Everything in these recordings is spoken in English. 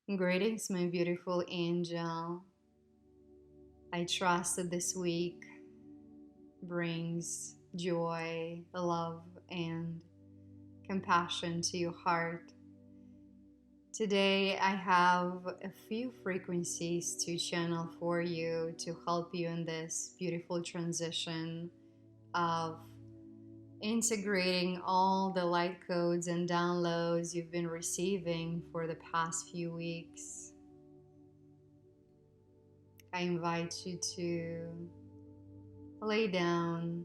Greetings, my beautiful angel. I trust that this week brings joy, love, and compassion to your heart. Today, I have a few frequencies to channel for you to help you in this beautiful transition of integrating all the light codes and downloads you've been receiving for the past few weeks. I invite you to lay down,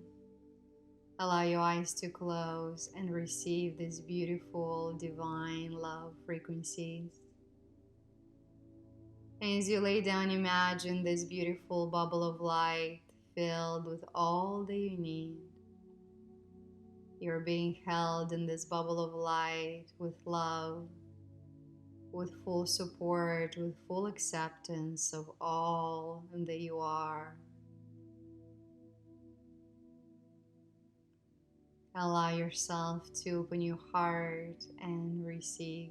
allow your eyes to close, and receive these beautiful divine love frequencies. And as you lay down, imagine this beautiful bubble of light filled with all that you need. You're being held in this bubble of light with love, with full support, with full acceptance of all that you are. Allow yourself to open your heart and receive.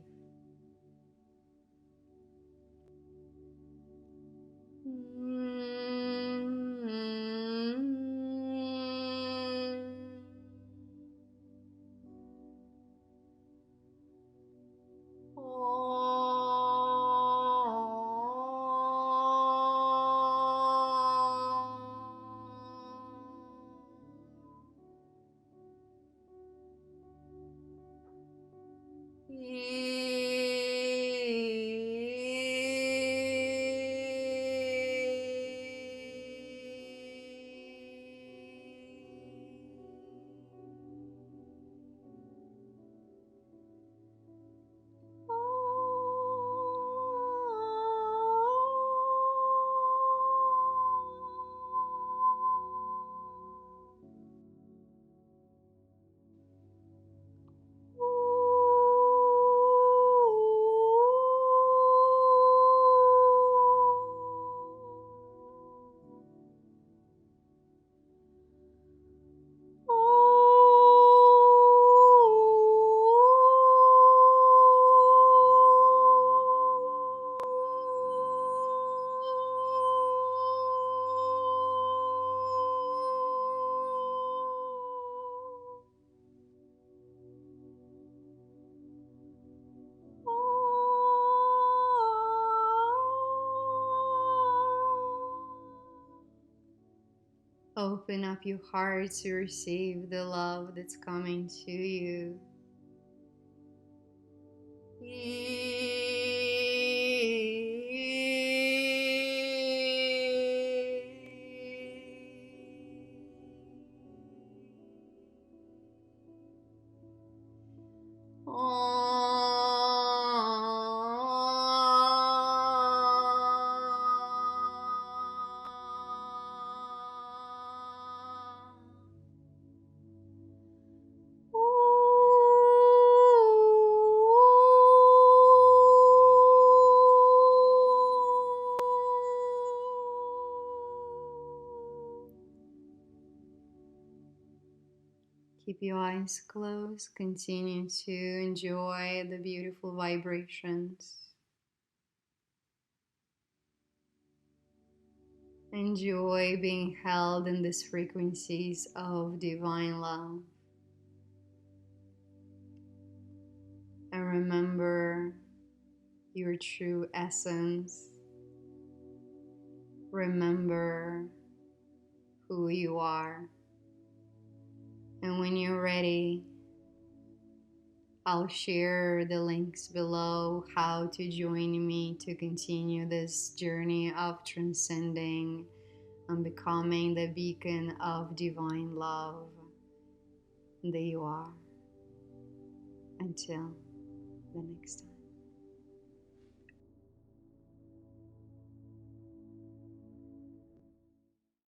Open up your heart to receive the love that's coming to you. Keep your eyes closed. Continue to enjoy the beautiful vibrations. Enjoy being held in these frequencies of divine love. And remember your true essence. Remember who you are. And when you're ready, I'll share the links below how to join me to continue this journey of transcending and becoming the beacon of divine love that you are. Until the next time.